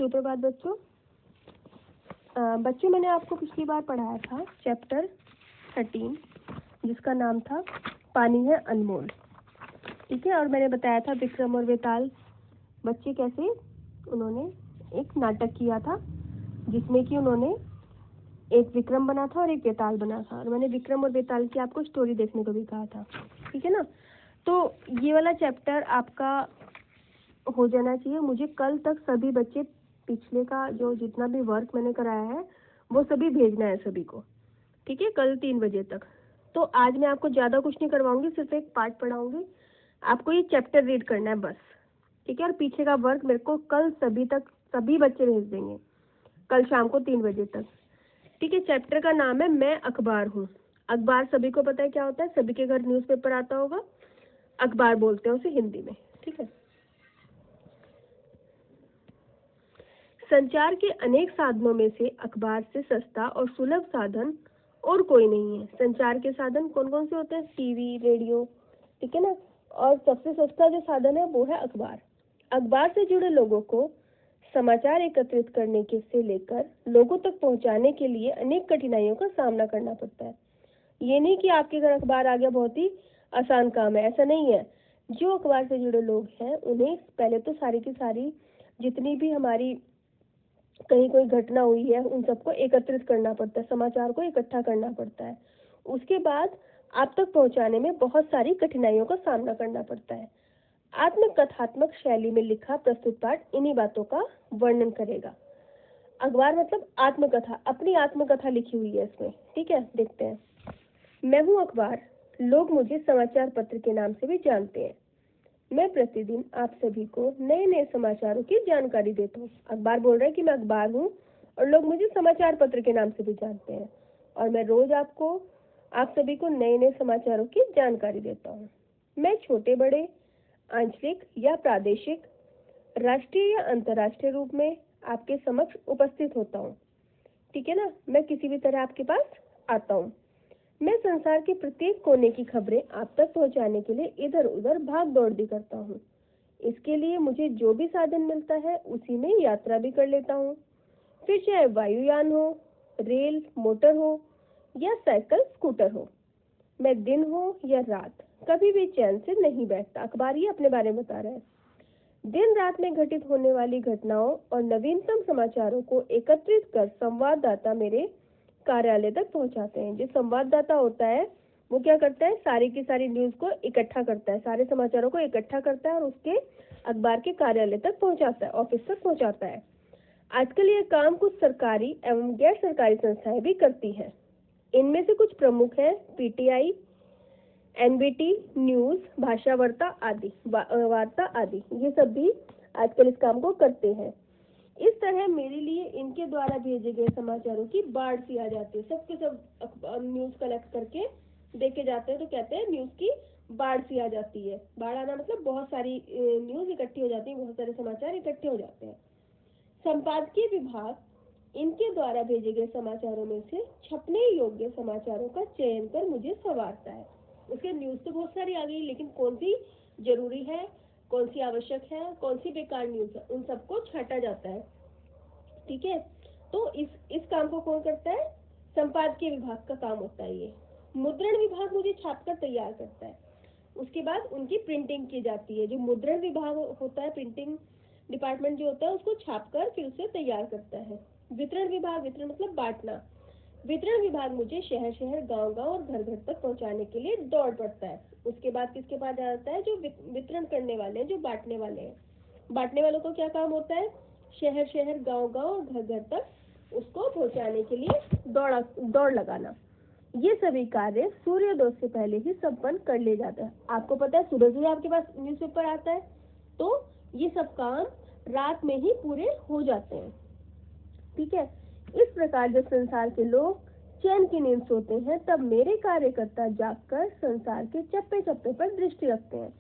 सुप्रभात बच्चों। बच्चों मैंने आपको पिछली बार पढ़ाया था चैप्टर 13 जिसका नाम था पानी है अनमोल। ठीक है, और मैंने बताया था विक्रम और वेताल बच्चे कैसे उन्होंने एक नाटक किया था जिसमें कि उन्होंने एक विक्रम बना था और एक वेताल बना था, और मैंने विक्रम और वेताल की आपको स्टोरी देखने को भी कहा था। ठीक है ना, तो ये वाला चैप्टर आपका हो जाना चाहिए। मुझे कल तक सभी बच्चे पिछले का जो जितना भी वर्क मैंने कराया है वो सभी भेजना है सभी को। ठीक है, कल 3 बजे तक। तो आज मैं आपको ज़्यादा कुछ नहीं करवाऊंगी, सिर्फ एक पार्ट पढ़ाऊंगी। आपको ये चैप्टर रीड करना है बस। ठीक है, और पीछे का वर्क मेरे को कल सभी बच्चे भेज देंगे कल शाम को 3 बजे तक। ठीक है, चैप्टर का नाम है मैं अखबार हूँ। अखबार सभी को पता है क्या होता है, सभी के घर न्यूज़पेपर आता होगा, अखबार बोलते हैं उसे हिंदी में। ठीक है, संचार के अनेक साधनों में से अखबार से सस्ता और सुलभ साधन और कोई नहीं है। संचार के साधन कौन कौन से होते हैं? TV, radio. ठीक है ना, और सबसे सस्ता जो साधन है वो है अखबार। अखबार से जुड़े लोगों को समाचार एकत्रित करने के से लेकर लोगों तक पहुंचाने के लिए अनेक कठिनाइयों का सामना करना पड़ता है। ये नहीं कि आपके घर अखबार आ गया बहुत ही आसान काम है, ऐसा नहीं है। जो अखबार से जुड़े लोग हैं उन्हें पहले तो सारी की सारी जितनी भी हमारी कहीं कोई घटना हुई है उन सबको एकत्रित करना पड़ता है, समाचार को इकट्ठा करना पड़ता है। उसके बाद आप तक पहुंचाने में बहुत सारी कठिनाइयों का सामना करना पड़ता है। आत्मकथात्मक शैली में लिखा प्रस्तुत पाठ इन्हीं बातों का वर्णन करेगा। अखबार मतलब आत्मकथा, अपनी आत्मकथा लिखी हुई है इसमें। ठीक है, देखते हैं। मैं हूँ अखबार, लोग मुझे समाचार पत्र के नाम से भी जानते हैं। मैं प्रतिदिन आप सभी को नए नए समाचारों की जानकारी देता हूँ। अखबार बोल रहा है कि मैं अखबार हूँ और लोग मुझे समाचार पत्र के नाम से भी जानते हैं, और मैं रोज आप सभी को नए नए समाचारों की जानकारी देता हूँ। मैं छोटे बड़े, आंचलिक या प्रादेशिक, राष्ट्रीय या अंतर्राष्ट्रीय रूप में आपके समक्ष उपस्थित होता हूँ। ठीक है ना, मैं किसी भी तरह आपके पास आता हूँ। मैं संसार के प्रत्येक कोने की खबरें आप तक पहुंचाने के लिए इधर उधर भाग दौड़ भी करता हूँ। इसके लिए मुझे जो भी साधन मिलता है उसी में यात्रा भी कर लेता हूँ, फिर चाहे वायुयान हो, रेल, मोटर हो या साइकिल, स्कूटर हो। मैं दिन हो या रात कभी भी चैन से नहीं बैठता। अखबार ही अपने बारे में बता रहा है। दिन रात में घटित होने वाली घटनाओं और नवीनतम समाचारों को एकत्रित कर संवाददाता मेरे कार्यालय तक पहुंचाते हैं। जो संवाददाता होता है वो क्या करता है, सारी की सारी न्यूज को इकट्ठा करता है, सारे समाचारों को इकट्ठा करता है और उसके अखबार के कार्यालय तक पहुंचाता है, ऑफिस तक पहुंचाता है। आजकल ये काम कुछ सरकारी एवं गैर सरकारी संस्थाएं भी करती हैं। इनमें से कुछ प्रमुख है पीटीआई, एनबीटी न्यूज, भाषा वार्ता आदि। ये सब भी आजकल इस काम को करते हैं। इस तरह मेरे लिए इनके द्वारा भेजे गए समाचारों की बाढ़ सी आ जाती है। सबके सब न्यूज कलेक्ट करके देके जाते हैं तो कहते हैं न्यूज की बाढ़ सी आ जाती है। बाढ़ आना मतलब बहुत सारी न्यूज इकट्ठी हो जाती है, बहुत सारे समाचार इकट्ठे हो जाते हैं। संपादकीय विभाग इनके द्वारा भेजे गए समाचारों में से छपने योग्य समाचारों का चयन कर मुझे संवारता है। उसके न्यूज तो बहुत सारी आ गई, लेकिन कौन सी जरूरी है, कौन सी आवश्यक है, कौन सी बेकार न्यूज है, उन सबको छांटा जाता है। ठीक है, तो इस काम को कौन करता है? संपादकीय विभाग का काम होता है ये। मुद्रण विभाग मुझे छापकर तैयार करता है, उसके बाद उनकी प्रिंटिंग की जाती है। जो मुद्रण विभाग होता है, प्रिंटिंग डिपार्टमेंट जो होता है, उसको छापकर फिर उसे तैयार करता है। वितरण विभाग, वितरण मतलब बांटना। वितरण विभाग मुझे शहर शहर, गांव गांव और घर घर तक पहुंचाने के लिए दौड़ पड़ता है। उसके बाद किसके पास जाता है? जो वितरण करने वाले हैं, जो बांटने वाले हैं। बांटने वालों का क्या काम होता है? शहर शहर, गांव गांव और घर घर तक उसको पहुंचाने के लिए दौड़ लगाना। ये सभी कार्य सूर्योदय से पहले ही संपन्न कर ले जाता है। आपको पता है सूरज ही आपके पास न्यूज़पेपर आता है, तो ये सब काम रात में ही पूरे हो जाते हैं। ठीक है, इस प्रकार जब संसार के लोग चैन की नींद सोते हैं तब मेरे कार्यकर्ता जागकर संसार के चप्पे चप्पे पर दृष्टि रखते हैं।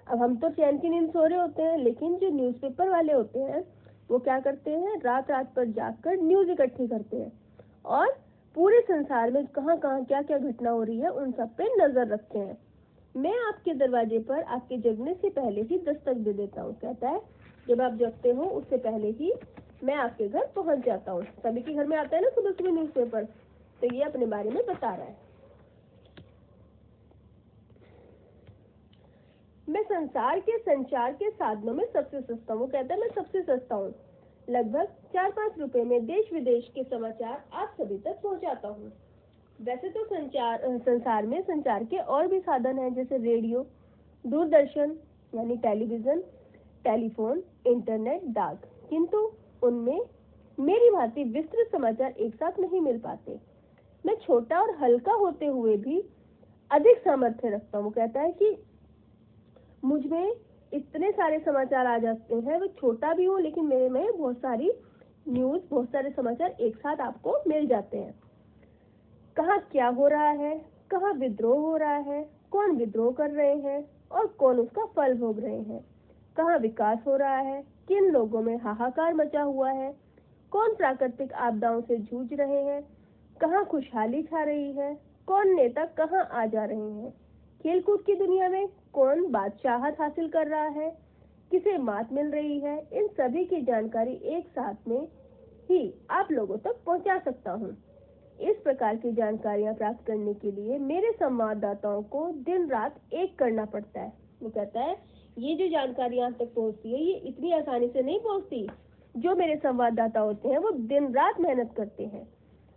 अब हम तो चैन की नींद सो रहे होते हैं, लेकिन जो न्यूज़पेपर वाले होते हैं वो क्या करते हैं? रात रात पर जागकर न्यूज इकट्ठी करते हैं और पूरे संसार में कहाँ कहाँ क्या क्या घटना हो रही है उन सब पे नजर रखते हैं। मैं आपके दरवाजे पर आपके जगने से पहले ही दस्तक दे देता हूँ। कहता है जब आप जगते हो उससे पहले ही मैं आपके घर पहुंच जाता हूँ। सभी के घर में आता है ना सुबह सुबह न्यूज़पेपर, तो ये अपने बारे में बता रहा है। मैं संसार के संचार के साधनों में सबसे सस्ता हूँ। कहता है मैं सबसे सस्ता हूँ। लगभग 4-5 रुपए में देश विदेश के समाचार आप सभी तक पहुँचाता हूँ। वैसे तो संसार में संचार के और भी साधन हैं, जैसे रेडियो, दूरदर्शन यानी टेलीविजन, टेलीफोन, इंटरनेट, डाक, किंतु उनमें मेरी भांति विस्तृत समाचार एक साथ नहीं मिल पाते। मैं छोटा और हल्का होते हुए भी अधिक सामर्थ्य रखता हूँ। कहता है कि मुझ में इतने सारे समाचार आ जाते हैं, वो छोटा भी हो लेकिन मेरे में बहुत सारी न्यूज़, बहुत सारे समाचार एक साथ आपको मिल जाते हैं। कहाँ क्या हो रहा है, कहाँ विद्रोह हो रहा है, कौन विद्रोह कर रहे हैं और कौन उसका फल भोग रहे हैं, कहाँ विकास हो रहा है, किन लोगों में हाहाकार मचा हुआ है, कौन प्राकृतिक आपदाओं से जूझ रहे हैं, कहाँ खुशहाली छा रही है, कौन नेता कहाँ आ जा रहे हैं, खेलकूद की दुनिया में कौन बादशाहत हासिल कर रहा है, किसे मात मिल रही है, इन सभी की जानकारी एक साथ में ही आप लोगों तक पहुंचा सकता हूं। इस प्रकार की जानकारियां प्राप्त करने के लिए मेरे संवाददाताओं को दिन रात एक करना पड़ता है। वो कहता है ये जो जानकारी आप तक पहुंचती है, ये इतनी आसानी से नहीं पहुंचती। जो मेरे संवाददाता होते हैं वो दिन रात मेहनत करते हैं।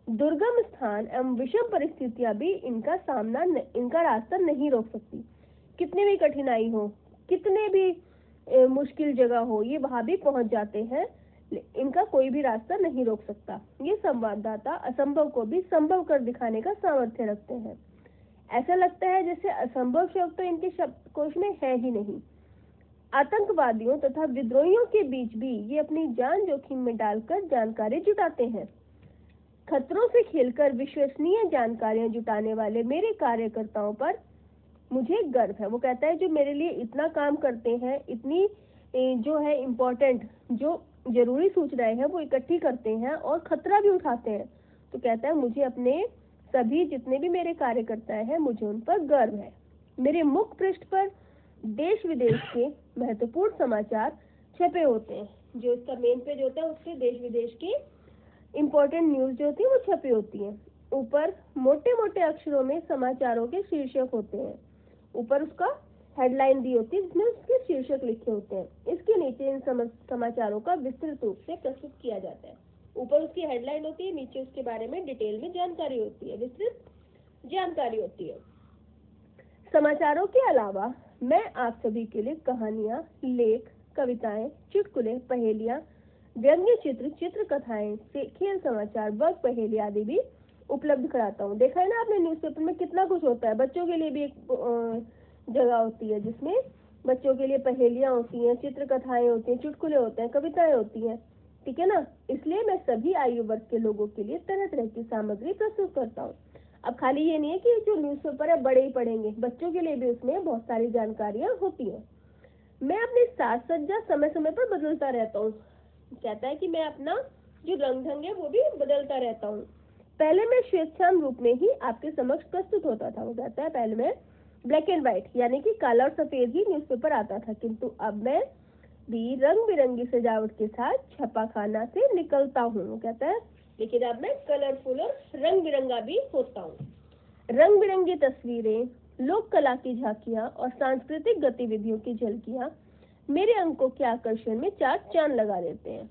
दुर्गम स्थान एवं विषम परिस्थितियां भी इनका रास्ता नहीं रोक सकती। कितनी भी कठिनाई हो, कितने भी मुश्किल जगह हो, ये वहां भी पहुंच जाते हैं। इनका कोई भी रास्ता नहीं रोक सकता। ये संवाददाता असंभव को भी संभव कर दिखाने का सामर्थ्य रखते हैं। ऐसा लगता है जैसे असंभव शब्द तो इनके शब्दकोश में है ही नहीं। आतंकवादियों तथा विद्रोहियों के बीच भी ये अपनी जान जोखिम में डालकर जानकारी जुटाते हैं। खतरों से खेलकर विश्वसनीय जानकारियां जुटाने वाले मेरे कार्यकर्ताओं पर मुझे गर्व है। वो कहता है जो मेरे लिए इतना काम करते हैं, इतनी जो है इम्पोर्टेंट, जो जरूरी सूचनाएं हैं वो इकट्ठी करते हैं और खतरा भी उठाते हैं, तो कहता है मुझे अपने सभी जितने भी मेरे कार्यकर्ता हैं, मुझे उन पर गर्व है। मेरे मुख पृष्ठ पर देश विदेश के महत्वपूर्ण समाचार छपे होते हैं। जो इसका मेन पेज होता है उससे देश विदेश की इम्पोर्टेंट न्यूज जो होती है वो छपी होती है। ऊपर मोटे मोटे अक्षरों में समाचारों के शीर्षक होते हैं। ऊपर उसका हेडलाइन दी होती है जिसमें उसके शीर्षक लिखे होते हैं। इसके नीचे इन समाचारों का विस्तृत रूप से प्रस्तुत किया जाता है। ऊपर उसकी हेडलाइन होती है, नीचे उसके बारे में डिटेल में जानकारी होती है, विस्तृत जानकारी होती है। समाचारों के अलावा मैं आप सभी के लिए कहानियां, लेख, कविताएं, चुटकुले, पहेलियां, व्यंग्य चित्र, चित्रकथाएं, खेल समाचार, वर्ग पहेली आदि भी उपलब्ध कराता हूँ। देखा है ना आपने न्यूज़पेपर में कितना कुछ होता है। बच्चों के लिए भी एक जगह होती है जिसमें बच्चों के लिए पहेलियां होती हैं, चित्रकथाएं होती हैं, चुटकुले होते हैं, कविताएं होती हैं, ठीक है ना। इसलिए मैं सभी आयु वर्ग के लोगों के लिए तरह तरह की सामग्री प्रस्तुत करता हूँ। अब खाली ये नहीं है कि जो न्यूज़पेपर है बड़े ही पढ़ेंगे, बच्चों के लिए भी उसमें बहुत सारी जानकारियां होती हैं। मैं अपनी साज सज्जा समय समय पर बदलता रहता हूँ। कहता है कि मैं अपना जो रंग ढंग है वो भी बदलता रहता हूँ। पहले मैं श्वेतश्याम रूप में ही आपके समक्ष प्रस्तुत होता था। वो कहता है पहले मैं ब्लैक एंड व्हाइट यानी कि काला और सफेद ही न्यूज़पेपर आता था, किंतु अब मैं भी रंग बिरंगी सजावट के साथ छापाखाना से निकलता हूँ। वो कहता है लेकिन अब मैं कलरफुल और रंग बिरंगा भी होता हूँ। रंग बिरंगी तस्वीरें, लोक कला की झांकियां और सांस्कृतिक गतिविधियों की झलकियां मेरे अंकों के आकर्षण में चार चांद लगा देते हैं,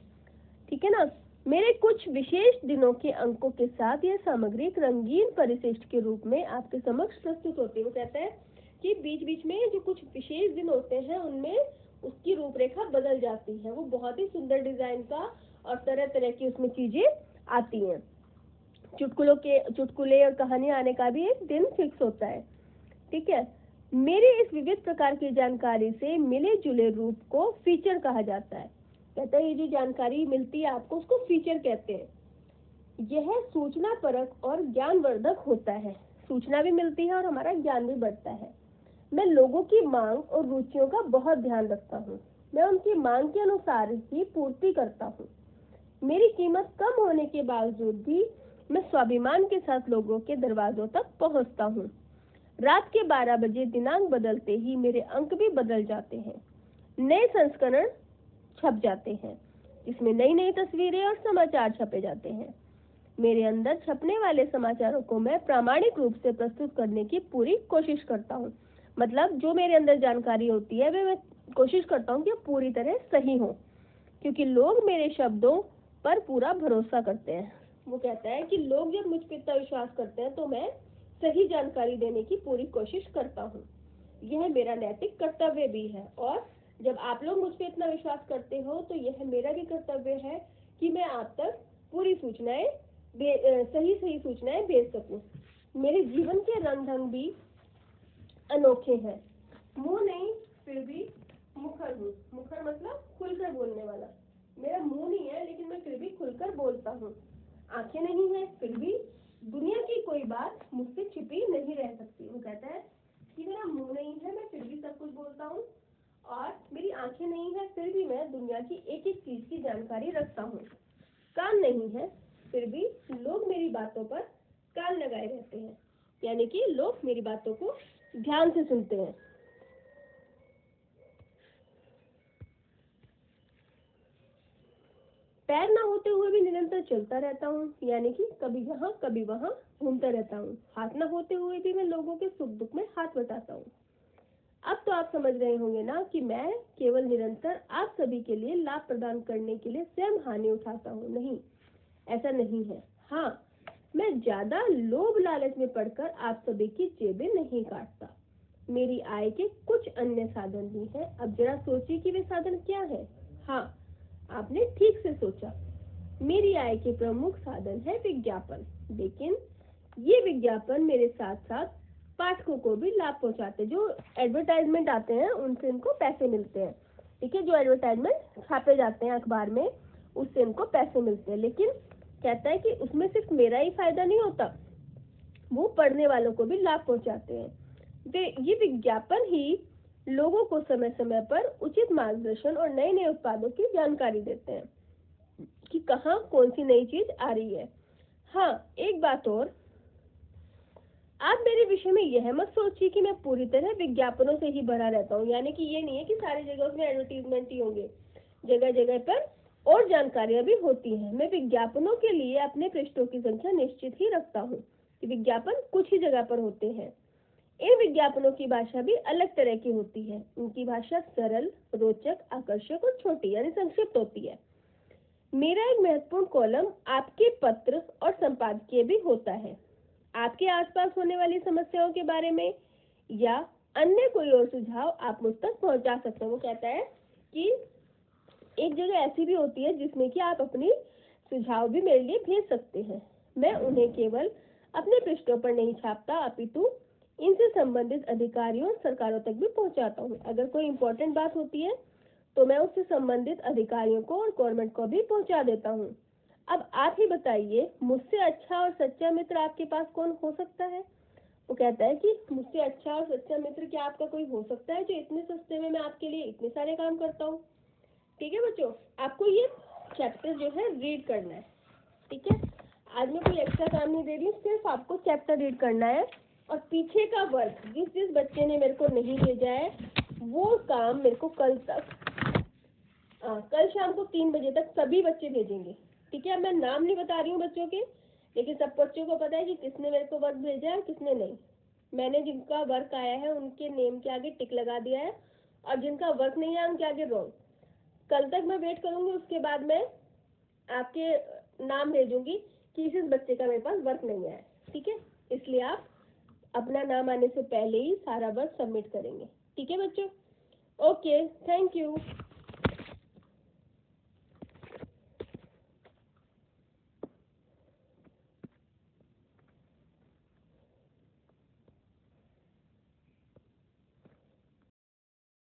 ठीक है ना। मेरे कुछ विशेष दिनों के अंकों के साथ यह सामग्री एक रंगीन परिशिष्ट के रूप में आपके समक्ष प्रस्तुत होती है। वो कहता है कि बीच बीच में जो कुछ विशेष दिन होते हैं उनमें उसकी रूपरेखा बदल जाती है। वो बहुत ही सुंदर डिजाइन का और तरह तरह की उसमें चीजें आती हैं। चुटकुले और कहानियां आने का भी एक दिन फिक्स होता है, ठीक है। मेरे इस विविध प्रकार की जानकारी से मिले जुले रूप को फीचर कहा जाता है। कहता है ये जो जानकारी मिलती है आपको उसको फीचर कहते हैं। यह सूचना परक और ज्ञानवर्धक होता है। सूचना भी मिलती है और हमारा ज्ञान भी बढ़ता है। मैं लोगों की मांग और रुचियों का बहुत ध्यान रखता हूँ। मैं उनकी मांग के अनुसार ही पूर्ति करता हूँ। मेरी कीमत कम होने के बावजूद भी मैं स्वाभिमान के साथ लोगों के दरवाजों तक पहुँचता हूँ। रात के 12 बजे दिनांक बदलते ही मेरे अंक भी बदल जाते हैं, नए संस्करण छप जाते हैं। जिसमें नई नई तस्वीरें और समाचार छपे जाते हैं। मेरे अंदर छपने वाले समाचारों को मैं प्रामाणिक रूप से प्रस्तुत करने की पूरी कोशिश करता हूँ। मतलब जो मेरे अंदर जानकारी होती है वे मैं कोशिश करता हूँ कि पूरी तरह सही हो, क्योंकि लोग मेरे शब्दों पर पूरा भरोसा करते हैं। वो कहता है कि लोग जब मुझ पर इतना विश्वास करते हैं तो मैं सही जानकारी देने की पूरी कोशिश करता हूँ। यह मेरा नैतिक कर्तव्य भी है, और जब आप लोग मुझ पर इतना विश्वास करते हो तो यह मेरा भी कर्तव्य है कि मैं आप तक पूरी सूचनाएं सही सूचनाएं भेज सकूं। मेरे जीवन के रंग ढंग भी अनोखे हैं। मुंह नहीं फिर भी मुखर हूँ। मुखर मतलब खुलकर बोलने वाला। मेरा मुंह नहीं है लेकिन मैं फिर भी खुलकर बोलता हूँ। आंखें नहीं है फिर भी दुनिया की कोई बात मुझसे छिपी नहीं रह सकती। वो कहता है कि मेरा मुंह नहीं है, मैं फिर भी सब कुछ बोलता हूँ, और मेरी आंखें नहीं है फिर भी मैं दुनिया की एक एक चीज की जानकारी रखता हूँ। कान नहीं है फिर भी लोग मेरी बातों पर कान लगाए रहते हैं, यानी कि लोग मेरी बातों को ध्यान से सुनते हैं। पैर ना होते हुए भी निरंतर चलता रहता हूँ, यानी कि कभी यहाँ कभी वहाँ घूमता रहता हूँ। हाथ ना होते हुए भी मैं लोगों के सुख दुख में हाथ बटाता हूँ। अब तो आप समझ रहे होंगे ना कि मैं केवल निरंतर आप सभी के लिए लाभ प्रदान करने के लिए स्वयं हानि उठाता हूँ। नहीं, ऐसा नहीं है। हाँ, मैं ज्यादा लोभ लालच में पड़कर आप सभी की जेबें नहीं काटता। मेरी आय के कुछ अन्य साधन भी हैं। अब जरा सोचिए कि वे साधन क्या है। हाँ, आपने ठीक से सोचा। मेरी आय के प्रमुख साधन है विज्ञापन, लेकिन ये विज्ञापन मेरे साथ साथ पाठकों को भी लाभ पहुंचाते। जो एडवर्टाइजमेंट आते हैं उनसे इनको पैसे मिलते हैं। ठीक है, जो एडवर्टाइजमेंट छापे जाते हैं अखबार में उससे इनको पैसे मिलते हैं। लेकिन कहता है कि उसमें सिर्फ मेरा ही फायदा नहीं होता, वो पढ़ने वालों को भी लाभ पहुंचाते हैं। ये विज्ञापन ही लोगों को समय समय पर उचित मार्गदर्शन और नए नए उत्पादों की जानकारी देते हैं कि कहाँ कौन सी नई चीज आ रही है। हाँ, एक बात और, आप मेरे विषय में यह मत सोचिए कि मैं पूरी तरह विज्ञापनों से ही भरा रहता हूँ। यानी कि ये नहीं है कि सारी जगह उसमें एडवर्टीजमेंट ही होंगे, जगह जगह पर और जानकारियां भी होती हैं। मैं विज्ञापनों के लिए अपने पृष्ठों की संख्या निश्चित ही रखता हूँ कि विज्ञापन कुछ ही जगह पर होते हैं। इन विज्ञापनों की भाषा भी अलग तरह की होती है। उनकी भाषा सरल, रोचक, आकर्षक और छोटी यानी संक्षिप्त होती है। मेरा एक महत्वपूर्ण कॉलम आपके पत्र और संपादकीय भी होता है। आपके आसपास होने वाली समस्याओं के बारे में या अन्य कोई और सुझाव आप मुझ तक पहुंचा सकते हैं। वो कहता है कि एक जगह ऐसी भी होती है जिसमें कि आप अपनी सुझाव भी मेरे लिए भेज सकते हैं। मैं उन्हें केवल अपने पृष्ठों पर नहीं छापता, अपितु इनसे संबंधित अधिकारियों और सरकारों तक भी पहुंचाता हूँ। अगर कोई इम्पोर्टेंट बात होती है तो मैं उससे संबंधित अधिकारियों को और गवर्नमेंट को भी पहुंचा देता हूँ। अब आप ही बताइए, मुझसे अच्छा और सच्चा मित्र आपके पास कौन हो सकता है? वो कहता है कि मुझसे अच्छा और सच्चा मित्र क्या आपका कोई हो सकता है जो इतने सस्ते में मैं आपके लिए इतने सारे काम करता हूँ। ठीक है बच्चों, आपको ये चैप्टर जो है रीड करना है। ठीक है, आज मैं कोई एक्स्ट्रा काम नहीं दे रही हूँ, सिर्फ आपको चैप्टर रीड करना है। और पीछे का वर्क जिस बच्चे ने मेरे को नहीं भेजा है वो काम मेरे को कल शाम को 3 बजे तक सभी बच्चे भेजेंगे। ठीक है, मैं नाम नहीं बता रही हूँ बच्चों के, लेकिन सब बच्चों को पता है कि किसने मेरे को वर्क भेजा है और किसने नहीं। मैंने जिनका वर्क आया है उनके नेम के आगे टिक लगा दिया है, और जिनका वर्क नहीं आया उनके आगे रॉन्ग। कल तक मैं वेट करूंगी, उसके बाद मैं आपके नाम भेजूंगी कि इस बच्चे का मेरे पास वर्क नहीं आया। ठीक है, इसलिए आप अपना नाम आने से पहले ही सारा वर्क सबमिट करेंगे। ठीक है बच्चों, ओके, थैंक यू।